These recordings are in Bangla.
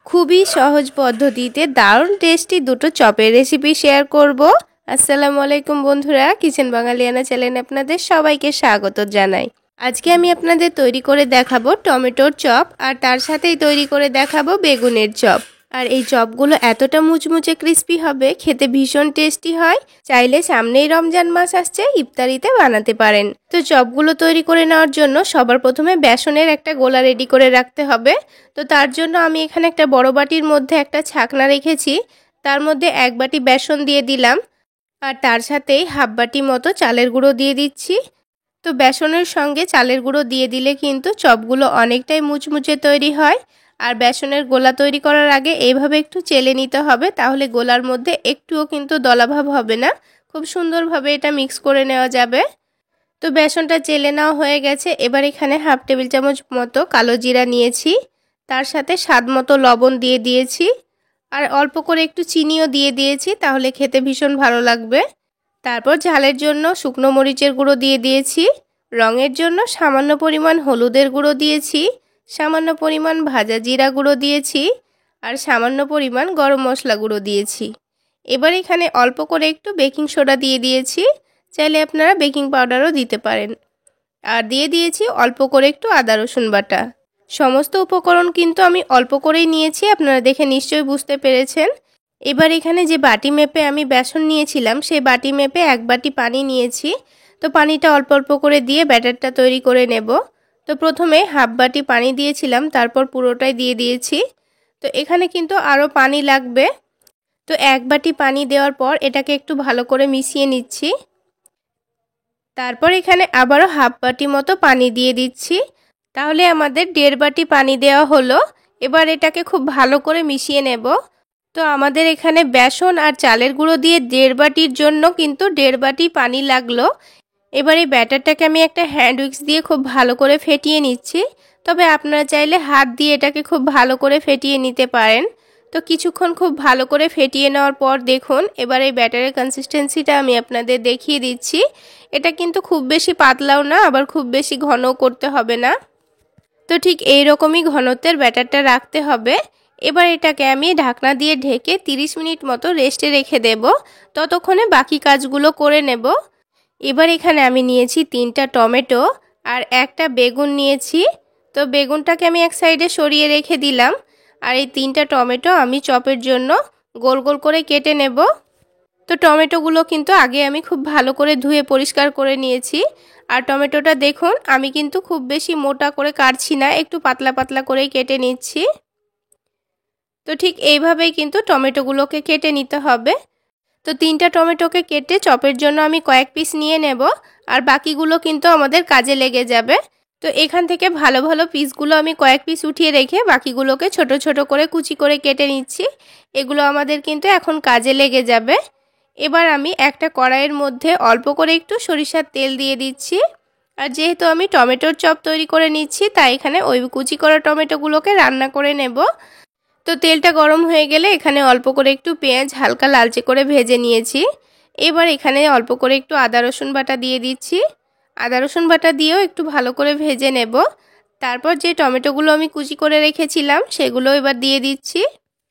খুবই সহজ পদ্ধতিতে দারুণ টেস্টি দুটো চপের রেসিপি শেয়ার করব। আসসালামু আলাইকুম বন্ধুরা, কিচেন বাঙালিয়ানা চ্যানেলে আপনাদের সবাইকে স্বাগত জানাই। আজকে আমি আপনাদের তৈরি করে দেখাবো টমেটোর চপ, আর তার সাথেই তৈরি করে দেখাবো বেগুনের চপ। আর এই চপগুলো এতটা মুচমুচে ক্রিস্পি হবে, খেতে ভীষণ টেস্টি হয়। চাইলে সামনেই রমজান মাস আসছে, ইফতারিতে বানাতে পারেন। তো চপগুলো তৈরি করে নেওয়ার জন্য সবার প্রথমে বেসনের একটা গোলা রেডি করে রাখতে হবে। তো তার জন্য আমি এখানে একটা বড় বাটির মধ্যে একটা ছাকনা রেখেছি, তার মধ্যে 1 বাটি বেসন দিয়ে দিলাম, আর তার সাথেই হাফ বাটি মতো চালের গুঁড়ো দিয়ে দিচ্ছি। তো বেসনের সঙ্গে চালের গুঁড়ো দিয়ে দিলে কিন্তু চপগুলো অনেকটাই মুচমুচে তৈরি হয়। আর বেসনের গোলা তৈরি করার আগে এইভাবে একটু চেলে নিতে হবে, তাহলে গোলার মধ্যে একটুও কিন্তু দলাভাব হবে না, খুব সুন্দরভাবে এটা মিক্স করে নেওয়া যাবে। তো বেসনটা চেলে নেওয়া হয়ে গেছে। এবার এখানে হাফ টেবিল চামচ মতো কালো জিরা নিয়েছি, তার সাথে স্বাদ মতো লবণ দিয়ে দিয়েছি, আর অল্প করে একটু চিনিও দিয়ে দিয়েছি, তাহলে খেতে ভীষণ ভালো লাগবে। তারপর ঝালের জন্য শুকনো মরিচের গুঁড়ো দিয়ে দিয়েছি, রঙের জন্য সামান্য পরিমাণ হলুদের গুঁড়ো দিয়েছি, সামান্য পরিমাণ ভাজা জিরা গুঁড়ো দিয়েছি, আর সামান্য পরিমাণ গরম মশলা গুঁড়ো দিয়েছি। এবার এখানে অল্প করে একটু বেকিং সোডা দিয়ে দিয়েছি, চাইলে আপনারা বেকিং পাউডারও দিতে পারেন। আর দিয়ে দিয়েছি অল্প করে একটু আদা রসুন বাটা। সমস্ত উপকরণ কিন্তু আমি অল্প করেই নিয়েছি, আপনারা দেখে নিশ্চয়ই বুঝতে পেরেছেন। এবার এখানে যে বাটি মেপে আমি বেসন নিয়েছিলাম, সেই বাটি মেপে 1 বাটি পানি নিয়েছি। তো পানিটা অল্প অল্প করে দিয়ে ব্যাটারটা তৈরি করে নেব। তো প্রথমে হাফ বাটি পানি দিয়েছিলাম, তারপর পুরোটাই দিয়ে দিয়েছি। তো এখানে কিন্তু আরও পানি লাগবে। তো 1 বাটি পানি দেওয়ার পর এটাকে একটু ভালো করে মিশিয়ে নিচ্ছি। তারপর এখানে আবারও হাফ বাটি মতো পানি দিয়ে দিচ্ছি, তাহলে আমাদের 1.5 বাটি পানি দেওয়া হলো। এবার এটাকে খুব ভালো করে মিশিয়ে নেব। তো আমাদের এখানে বেসন আর চালের গুঁড়ো দিয়ে 1.5 বাটির জন্য কিন্তু 1.5 বাটি পানি লাগলো। এবার এই ব্যাটারটাকে আমি একটা হ্যান্ড উইক্স দিয়ে খুব ভালো করে ফেটিয়ে নিচ্ছি, তবে আপনারা চাইলে হাত দিয়ে এটাকে খুব ভালো করে ফেটিয়ে নিতে পারেন। তো কিছুক্ষণ খুব ভালো করে ফেটিয়ে নেওয়ার পর দেখুন, এবার এই ব্যাটারের কনসিস্টেন্সিটা আমি আপনাদের দেখিয়ে দিচ্ছি। এটা কিন্তু খুব বেশি পাতলাও না, আবার খুব বেশি ঘনও করতে হবে না। তো ঠিক এই রকমই ঘনত্বের ব্যাটারটা রাখতে হবে। এবার এটাকে আমি ঢাকনা দিয়ে ঢেকে 30 মিনিট মতো রেস্টে রেখে দেব, ততক্ষণে বাকি কাজগুলো করে নেব। এবার এখানে আমি নিয়েছি 3টা টমেটো আর একটা বেগুন নিয়েছি। তো বেগুনটাকে আমি এক সাইডে সরিয়ে রেখে দিলাম, আর এই 3টা টমেটো আমি চপের জন্য গোল গোল করে কেটে নেব। তো টমেটোগুলো কিন্তু আগে আমি খুব ভালো করে ধুয়ে পরিষ্কার করে নিয়েছি। আর টমেটোটা দেখুন, আমি কিন্তু খুব বেশি মোটা করে কাটছি না, একটু পাতলা পাতলা করেই কেটে নিচ্ছি। তো ঠিক এইভাবেই কিন্তু টমেটোগুলোকে কেটে নিতে হবে। তো 3টা টমেটোকে কেটে চপের জন্য আমি কয়েক পিস নিয়ে নেব, আর বাকিগুলো কিন্তু আমাদের কাজে লেগে যাবে। তো এখান থেকে ভালো ভালো পিসগুলো আমি কয়েক পিস উঠিয়ে রেখে বাকিগুলোকে ছোট ছোট করে কুচি করে কেটে নিচ্ছি। এগুলো আমাদের কিন্তু এখন কাজে লেগে যাবে। এবার আমি একটা কড়াইয়ের মধ্যে অল্প করে একটু সরিষার তেল দিয়ে দিচ্ছি। আর যেহেতু আমি টমেটোর চপ তৈরি করে নিচ্ছি, তাই এখানে ওই কুচি করা টমেটোগুলোকে রান্না করে নেব। তো তেলটা গরম হয়ে গেলে এখানে অল্প করে একটু পেঁয়াজ হালকা লালচে করে ভেজে নিয়েছি। এবার এখানে অল্প করে একটু আদা রসুন বাটা দিয়ে দিচ্ছি। আদা রসুন বাটা দিয়েও একটু ভালো করে ভেজে নেব। তারপর যে টমেটোগুলো আমি কুচি করে রেখেছিলাম, সেগুলো এবার দিয়ে দিচ্ছি।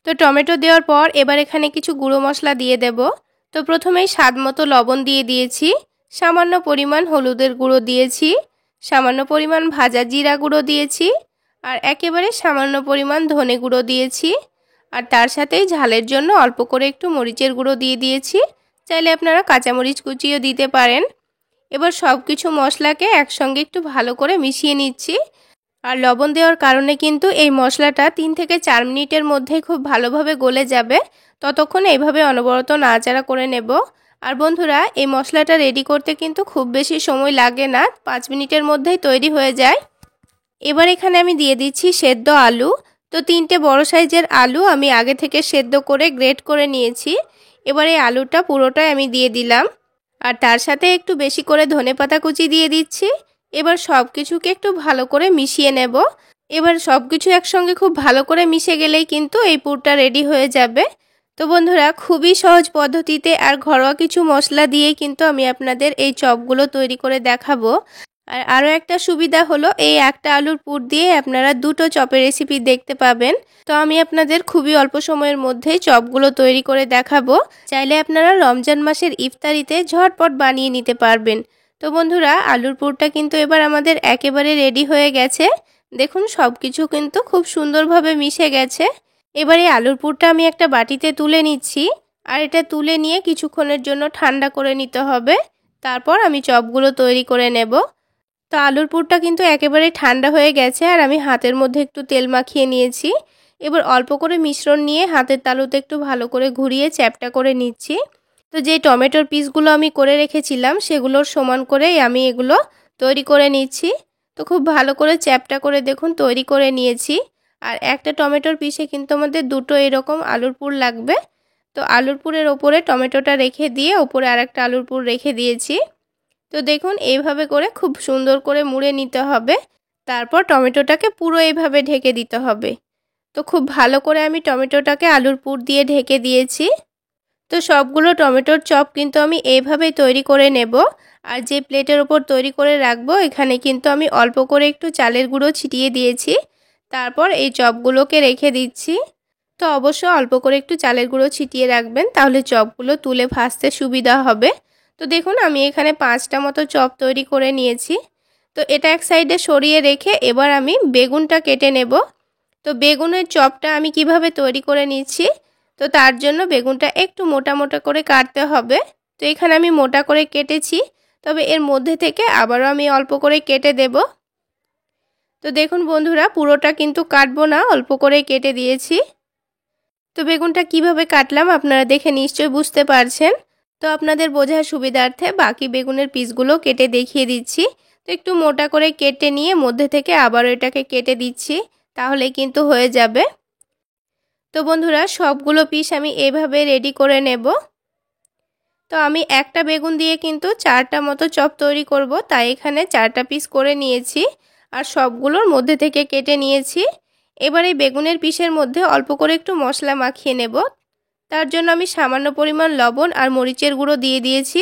তো টমেটো দেওয়ার পর এবার এখানে কিছু গুঁড়ো মশলা দিয়ে দেব। তো প্রথমেই স্বাদ মতো লবণ দিয়ে দিয়েছি, সামান্য পরিমাণ হলুদের গুঁড়ো দিয়েছি, সামান্য পরিমাণ ভাজা জিরা গুঁড়ো দিয়েছি, আর একেবারে সামান্য পরিমাণ ধনে গুঁড়ো দিয়েছি। আর তার সাথেই ঝালের জন্য অল্প করে একটু মরিচের গুঁড়ো দিয়ে দিয়েছি, চাইলে আপনারা কাঁচামরিচ কুচিও দিতে পারেন। এবার সব কিছু মশলাকে একসঙ্গে একটু ভালো করে মিশিয়ে নিচ্ছি। আর লবণ দেওয়ার কারণে কিন্তু এই মশলাটা 3 থেকে 4 মিনিটের মধ্যেই খুব ভালোভাবে গলে যাবে। ততক্ষণ এইভাবে অনবরত নাড়াচাড়া করে নেব। আর বন্ধুরা, এই মশলাটা রেডি করতে কিন্তু খুব বেশি সময় লাগে না, 5 মিনিটের মধ্যেই তৈরি হয়ে যায়। এবার এখানে আমি দিয়ে দিচ্ছি সেদ্ধ আলু। তো 3টে বড় সাইজের আলু আমি আগে থেকে সেদ্ধ করে গ্রেট করে নিয়েছি। এবার এই আলুটা পুরোটাই আমি দিয়ে দিলাম, আর তার সাথে একটু বেশি করে ধনেপাতা কুচি দিয়ে দিচ্ছি। এবার সব কিছুকে একটু ভালো করে মিশিয়ে নেব। এবার সব কিছু একসঙ্গে খুব ভালো করে মিশে গেলেই কিন্তু এই পুরটা রেডি হয়ে যাবে। তো বন্ধুরা, খুবই সহজ পদ্ধতিতে আর ঘরোয়া কিছু মশলা দিয়েই কিন্তু আমি আপনাদের এই চপগুলো তৈরি করে দেখাবো। আর আরও একটা সুবিধা হলো এই একটা আলুর পুর দিয়ে আপনারা দুটো চপের রেসিপি দেখতে পাবেন। তো আমি আপনাদের খুবই অল্প সময়ের মধ্যেই চপগুলো তৈরি করে দেখাবো। চাইলে আপনারা রমজান মাসের ইফতারিতে ঝটপট বানিয়ে নিতে পারবেন। তো বন্ধুরা, আলুর পুরটা কিন্তু এবার আমাদের একেবারে রেডি হয়ে গেছে। দেখুন সব কিছু কিন্তু খুব সুন্দরভাবে মিশে গেছে। এবার এই আলুর পুরটা আমি একটা বাটিতে তুলে নিচ্ছি। আর এটা তুলে নিয়ে কিছুক্ষণের জন্য ঠান্ডা করে নিতে হবে। তারপর আমি চপগুলো তৈরি করে নেব। তো আলুর পুরটা কিন্তু একেবারে ঠান্ডা হয়ে গেছে আর আমি হাতের মধ্যে একটু তেল মাখিয়ে নিয়েছি। এবার অল্প করে মিশ্রণ নিয়ে হাতের তালুতে একটু ভালো করে ঘুরিয়ে চ্যাপটা করে নিচ্ছি। তো যে টমেটোর পিসগুলো আমি করে রেখেছিলাম সেগুলোর সমান করেই আমি এগুলো তৈরি করে নিচ্ছি। তো খুব ভালো করে চ্যাপটা করে দেখুন তৈরি করে নিয়েছি। আর একটা টমেটোর পিসে কিন্তু আমাদের দুটো এরকম আলুর পুর লাগবে। তো আলুর পুরের ওপরে টমেটোটা রেখে দিয়ে ওপরে আরেকটা আলুর পুর রেখে দিয়েছি। তো দেখুন এইভাবে করে খুব সুন্দর করে মুড়ে নিতে হবে। তারপর টমেটোটাকে পুরো এইভাবে ঢেকে দিতে হবে। তো খুব ভালো করে আমি টমেটোটাকে আলুর পুর দিয়ে ঢেকে দিয়েছি। তো সবগুলো টমেটোর চপ কিন্তু আমি এইভাবেই তৈরি করে নেব। আর যে প্লেটের ওপর তৈরি করে রাখবো এখানে কিন্তু আমি অল্প করে একটু চালের গুঁড়ো ছিটিয়ে দিয়েছি। তারপর এই চপগুলোকে রেখে দিচ্ছি। তো অবশ্য অল্প করে একটু চালের গুঁড়ো ছিটিয়ে রাখবেন, তাহলে চপগুলো তুলে ভাজতে সুবিধা হবে। তো দেখুন আমি এখানে 5টা মতো চপ তৈরি করে নিয়েছি। তো এটা এক সাইডে সরিয়ে রেখে এবার আমি বেগুনটা কেটে নেব। তো বেগুনের চপটা আমি কিভাবে তৈরি করে নিচ্ছি, তো তার জন্য বেগুনটা একটু মোটা মোটা করে কাটতে হবে। তো এখানে আমি মোটা করে কেটেছি, তবে এর মধ্যে থেকে আবারও আমি অল্প করে কেটে দেব। তো দেখুন বন্ধুরা, পুরোটা কিন্তু কাটবো না, অল্প করে কেটে দিয়েছি। তো বেগুনটা কিভাবে কাটলাম আপনারা দেখে নিশ্চয়ই বুঝতে পারছেন। তো আপনাদের বোঝার সুবিধার্থে বাকি বেগুনের পিসগুলো কেটে দেখিয়ে দিচ্ছি। তো একটু মোটা করে কেটে নিয়ে মধ্যে থেকে আবারও এটাকে কেটে দিচ্ছি, তাহলে কিন্তু হয়ে যাবে। তো বন্ধুরা, সবগুলো পিস আমি এইভাবে রেডি করে নেব। তো আমি একটা বেগুন দিয়ে কিন্তু 4টা মতো চপ তৈরি করব, তাই এখানে 4টা পিস করে নিয়েছি আর সবগুলোর মধ্যে থেকে কেটে নিয়েছি। এবার এই বেগুনের পিসের মধ্যে অল্প করে একটু মশলা মাখিয়ে নেব। তার জন্য আমি সামান্য পরিমাণ লবণ আর মরিচের গুঁড়ো দিয়ে দিয়েছি।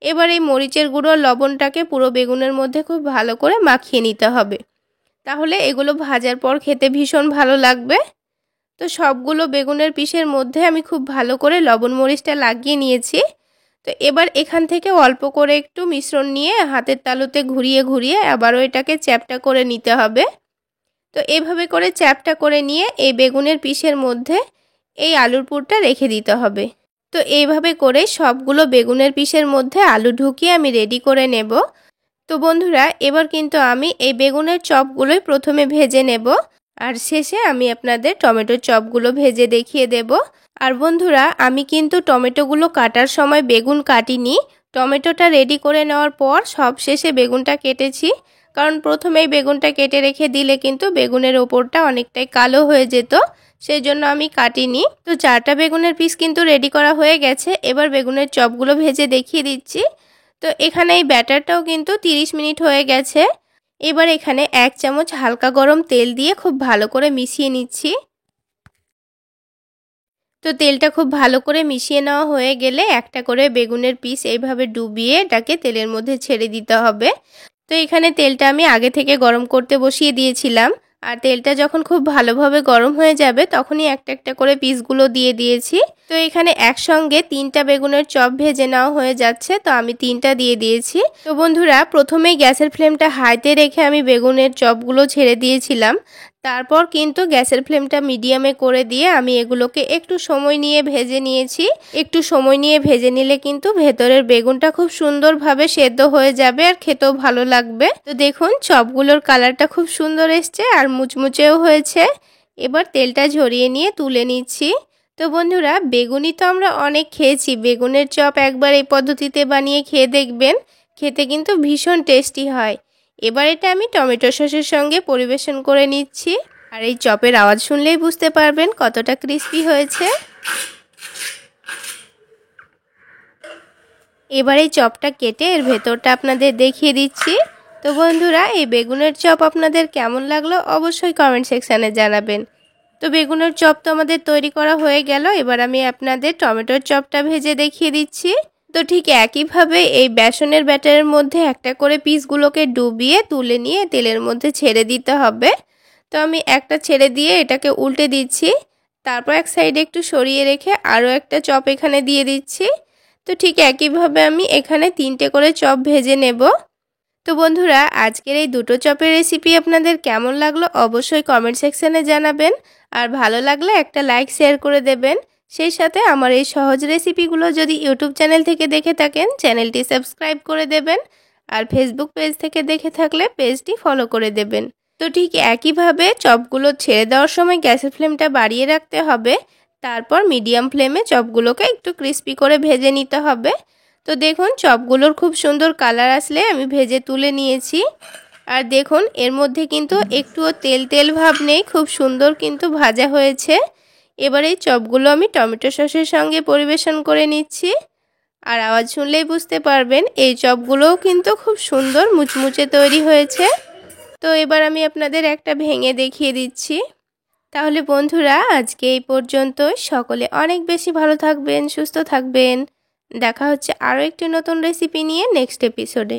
এবার এই মরিচের গুঁড়ো লবণটাকে পুরো বেগুনের মধ্যে খুব ভালো করে মাখিয়ে নিতে হবে, তাহলে এগুলো ভাজার পর খেতে ভীষণ ভালো লাগবে। তো সবগুলো বেগুনের পিসের মধ্যে আমি খুব ভালো করে লবণ মরিচটা লাগিয়ে নিয়েছি। তো এবার এখান থেকে অল্প করে একটু মিশ্রণ নিয়ে হাতের তালুতে ঘুরিয়ে ঘুরিয়ে আবারও এটাকে চ্যাপটা করে নিতে হবে। তো এভাবে করে চ্যাপটা করে নিয়ে এই বেগুনের পিসের মধ্যে এই আলুর পুরটা রেখে দিতে হবে। তো এইভাবে করে সবগুলো বেগুনের পিসের মধ্যে আলু ঢুকিয়ে আমি রেডি করে নেব। তো বন্ধুরা, এবার কিন্তু আমি এই বেগুনের চপগুলোই প্রথমে ভেজে নেব আর শেষে আমি আপনাদের টমেটোর চপগুলো ভেজে দেখিয়ে দেব। আর বন্ধুরা, আমি কিন্তু টমেটোগুলো কাটার সময় বেগুন কাটিনি, টমেটোটা রেডি করে নেওয়ার পর সব শেষে বেগুনটা কেটেছি। কারণ প্রথমেই বেগুনটা কেটে রেখে দিলে কিন্তু বেগুনের ওপরটা অনেকটাই কালো হয়ে যেত, সেই জন্য আমি কাটিনি। তো 4টা বেগুনের পিস কিন্তু রেডি করা হয়ে গেছে। এবার বেগুনের চপগুলো ভেজে দেখিয়ে দিচ্ছি। তো এখানে এই ব্যাটারটাও কিন্তু 30 মিনিট হয়ে গেছে। এবার এখানে 1 চামচ হালকা গরম তেল দিয়ে খুব ভালো করে মিশিয়ে নিচ্ছি। তো তেলটা খুব ভালো করে মিশিয়ে নেওয়া হয়ে গেলে একটা করে বেগুনের পিস এইভাবে ডুবিয়ে এটাকে তেলের মধ্যে ছেড়ে দিতে হবে। তো এখানে তেলটা আমি আগে থেকে গরম করতে বসিয়ে দিয়েছিলাম। আর তেলটা যখন খুব ভালোভাবে গরম হয়ে যাবে তখনই একটা একটা করে পিসগুলো দিয়ে দিয়েছি। তো এখানে একসঙ্গে 3টা বেগুনের চপ ভেজে নেওয়া হয়ে যাচ্ছে, তো আমি 3টা দিয়ে দিয়েছি। তো বন্ধুরা, প্রথমেই গ্যাসের ফ্লেমটা হাইতে রেখে আমি বেগুনের চপগুলো ছেড়ে দিয়েছিলাম। তারপর কিন্তু গ্যাসের ফ্লেমটা মিডিয়ামে করে দিয়ে আমি এগুলোকে একটু সময় নিয়ে ভেজে নিয়েছি। একটু সময় নিয়ে ভেজে নিলে কিন্তু ভেতরের বেগুনটা খুব সুন্দরভাবে সেদ্ধ হয়ে যাবে আর খেতেও ভালো লাগবে। তো দেখুন চপগুলোর কালারটা খুব সুন্দর এসছে আর মুচমুচেও হয়েছে। এবার তেলটা ঝরিয়ে নিয়ে তুলে নিচ্ছি। তো বন্ধুরা, বেগুনি তো আমরা অনেক খেয়েছি, বেগুনের চপ একবার এই পদ্ধতিতে বানিয়ে খেয়ে দেখবেন, খেতে কিন্তু ভীষণ টেস্টি হয়। এবার এটা আমি টমেটো সসের সঙ্গে পরিবেশন করে নিচ্ছি। আর এই চপের আওয়াজ শুনলেই বুঝতে পারবেন কতটা ক্রিস্পি হয়েছে। এবার এই চপটা কেটে এর ভেতরটা আপনাদের দেখিয়ে দিচ্ছি। তো বন্ধুরা, এই বেগুনের চপ আপনাদের কেমন লাগলো অবশ্যই কমেন্ট সেকশানে জানাবেন। তো বেগুনের চপ তো আমাদের তৈরি করা হয়ে গেল। এবার আমি আপনাদের টমেটোর চপটা ভেজে দেখিয়ে দিচ্ছি। তো ঠিক একইভাবে এই বেসনের ব্যাটারের মধ্যে একটা করে পিসগুলোকে ডুবিয়ে তুলে নিয়ে তেলের মধ্যে ছেড়ে দিতে হবে। তো আমি একটা ছেড়ে দিয়ে এটাকে উল্টে দিচ্ছি। তারপর এক সাইডে একটু সরিয়ে রেখে আরও একটা চপ এখানে দিয়ে দিচ্ছি। তো ঠিক একইভাবে আমি এখানে 3টে করে চপ ভেজে নেব। তো বন্ধুরা, আজকের এই দুটো চপের রেসিপি আপনাদের কেমন লাগলো অবশ্যই কমেন্ট সেকশনে জানাবেন। আর ভালো লাগলে একটা লাইক শেয়ার করে দেবেন। সেই সাথে আমার এই সহজ রেসিপিগুলো যদি ইউটিউব চ্যানেল থেকে দেখে থাকেন চ্যানেলটি সাবস্ক্রাইব করে দেবেন। আর ফেসবুক পেজ থেকে দেখে থাকলে পেজটি ফলো করে দেবেন। তো ঠিক একইভাবে চপগুলো ছেড়ে দেওয়ার সময় গ্যাসের ফ্লেমটা বাড়িয়ে রাখতে হবে। তারপর মিডিয়াম ফ্লেমে চপগুলোকে একটু ক্রিস্পি করে ভেজে নিতে হবে। তো দেখুন চপগুলোর খুব সুন্দর কালার আসলে আমি ভেজে তুলে নিয়েছি। আর দেখুন এর মধ্যে কিন্তু একটুও তেল তেল ভাব নেই, খুব সুন্দর কিন্তু ভাজা হয়েছে। এবার এই চপগুলো আমি টমেটো সসের সঙ্গে পরিবেশন করে নিচ্ছি। আর আওয়াজ শুনলেই বুঝতে পারবেন এই চপগুলোও কিন্তু খুব সুন্দর মুচমুচে তৈরি হয়েছে। তো এবার আমি আপনাদের একটা ভেঙে দেখিয়ে দিচ্ছি। তাহলে বন্ধুরা, আজকে এই পর্যন্ত। সকলে অনেক বেশি ভালো থাকবেন, সুস্থ থাকবেন। দেখা হচ্ছে আরও একটি নতুন রেসিপি নিয়ে নেক্সট এপিসোডে।